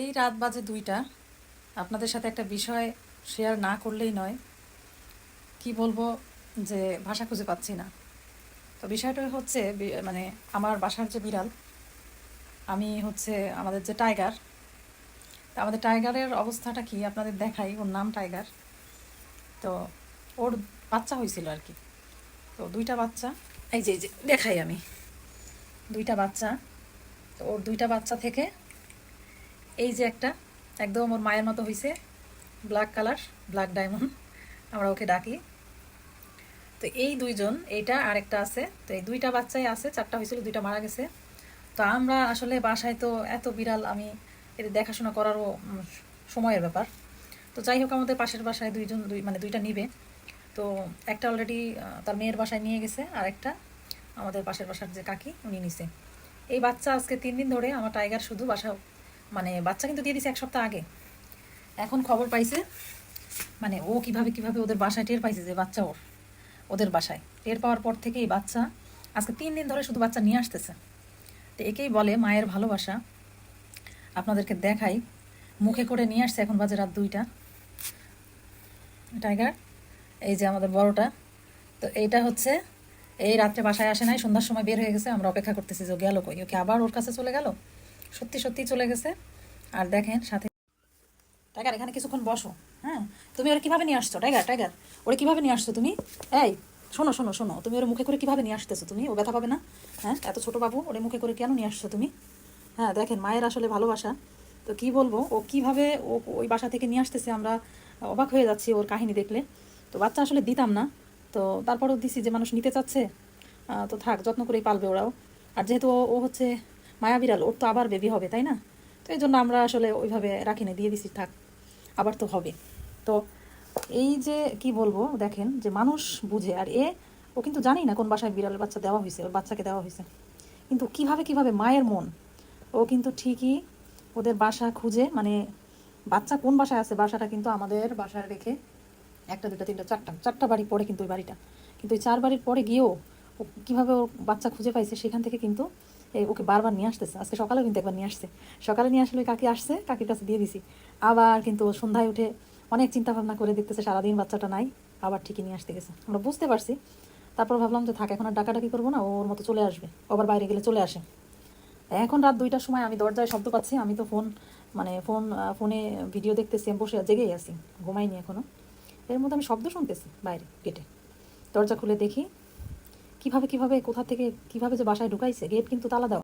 এই রাত বাজে 2টা। আপনাদের সাথে একটা বিষয় শেয়ার না করলেই নয়। কি বলবো, যে ভাষা খুঁজে পাচ্ছি না। তো বিষয়টা হচ্ছে মানে আমার বাসার যে বিড়াল, আমি হচ্ছে আমাদের যে টাইগার, তা আমাদের টাইগারের অবস্থাটা কি আপনাদের দেখাই। ওর নাম টাইগার। তো ওর বাচ্চা হয়েছিল আর কি। তো 2টা বাচ্চা, এই যে দেখাই আমি 2টা বাচ্চা। তো ওর 2টা বাচ্চা থেকে এই যে একটা একদম ওর মায়ের মতো হয়েছে, ব্ল্যাক কালার, ব্ল্যাক ডায়মন্ড আমরা ওকে ডাকি। তো এই দুইজন, এইটা আরেকটা আছে। তো এই 2টা বাচ্চাই আছে, 4টা হয়েছিল, 2টা মারা গেছে। তো আমরা আসলে বাসায় তো এত বিড়াল, আমি এদের দেখাশোনা করারও সময়ের ব্যাপার। তো যাই হোক, আমাদের পাশের বাসায় মানে 2টা নিবে। তো একটা অলরেডি তার মেয়ের বাসায় নিয়ে গেছে, আর একটা আমাদের পাশের বাসার যে কাকি উনি নিছে। এই বাচ্চা আজকে 3 দিন ধরে আমার টাইগার শুধু বাসা, মানে বাচ্চা কিন্তু দিয়ে দিছে 1 সপ্তাহ আগে। এখন খবর পাইছে, মানে ও কিভাবে কিভাবে ওদের বাসায় টের পাইছে যে বাচ্চা ওদের বাসায় টের পাওয়ার পর থেকেই বাচ্চা আজকে 3 দিন ধরে শুধু বাচ্চা নিয়ে আসতেছে। তো একেই বলে মায়ের ভালোবাসা। আপনাদেরকে দেখাই, মুখে করে নিয়ে আসছে। এখন বাজে রাত 2টা। টাইগার, এই যে আমাদের বড়টা। তো এইটা হচ্ছে এই রাত্রে বাসায় আসে নাই, সন্ধ্যার সময় বের হয়ে গেছে। আমরা অপেক্ষা করতেছি যে ও গেল কই, ওকে আবার ওর কাছে চলে গেল। সত্যি সত্যি চলে গেছে। আর দেখেন সাথে টাইগার, এখানে কিছুক্ষণ বসো। হ্যাঁ, তুমি ওরা কিভাবে নিয়ে আসছো? টাইগার টাইগার, ওরা কিভাবে নিয়ে আসছো তুমি? এই শোনো শোনো শোনো, তুমি ওরা মুখে করে কিভাবে নিয়ে আসতেছো? তুমি ও ব্যথা পাবে না? হ্যাঁ, এত ছোট বাবু, ওরে মুখে করে কেন নিয়ে আসছো তুমি? হ্যাঁ দেখেন, মায়ের আসলে ভালোবাসা। তো কি বলবো, ও কিভাবে ওই বাসা থেকে নিয়ে আসতেছে, আমরা অবাক হয়ে যাচ্ছি ওর কাহিনী দেখলে। তো বাচ্চা আসলে দিতাম না, তো তারপরেও দিছি, যে মানুষ নিতে চাচ্ছে। তো থাক, যত্ন করেই পালবে ওরাও। আর যেহেতু ও হচ্ছে মায়া বিড়াল, ওর তো আবার বেবি হবে, তাই না? তো এই জন্য আমরা আসলে ওইভাবে রাখিনি, দিয়ে দিছি, থাক, আবার তো হবে। তো এই যে কি বলবো, দেখেন যে মানুষ বুঝে। আর ও কিন্তু জানি না কোন বাসায় বিড়ালের বাচ্চা দেওয়া হয়েছে, ওর বাচ্চাকে দেওয়া হয়েছে। কিন্তু কিভাবে কিভাবে মায়ের মন, ও কিন্তু ঠিকই ওদের বাসা খুঁজে, মানে বাচ্চা কোন বাসায় আছে, বাসাটা কিন্তু আমাদের বাসায় রেখে 1টা 2টা 3টা 4টা বাড়ি পরে কিন্তু ওই বাড়িটা, কিন্তু ওই 4 বাড়ির পরে গিয়েও ও কীভাবে ও বাচ্চা খুঁজে পাইছে, সেখান থেকে কিন্তু ওকে বারবার নিয়ে আসতেছে। আজকে সকালেও কিন্তু একবার নিয়ে আসছে। সকালে নিয়ে আসলে কাকি আসছে, কাকির কাছে দিয়ে দিছি। আবার কিন্তু সন্ধ্যায় উঠে অনেক চিন্তা ভাবনা করে দেখতেছে সারাদিন বাচ্চাটা নাই, আবার ঠিকই নিয়ে আসতে গেছে। আমরা বুঝতে পারছি। তারপর ভাবলাম যে থাক, এখন আর ডাকাডাকি করবো না, ওর মতো চলে আসবে, আবার বাইরে গেলে চলে আসে। এখন রাত 2টার সময় আমি দরজায় শব্দ পাচ্ছি। আমি তো ফোনে ভিডিও দেখতেছি, আমি বসে জেগেই আছি, ঘুমাইনি এখনো। এর মধ্যে আমি শব্দ শুনতেছি বাইরে গেটে। দরজা খুলে দেখি কিভাবে কিভাবে কোথা থেকে কিভাবে যে বাসায় ঢুকাইছে, গেট কিন্তু তালা দেওয়া।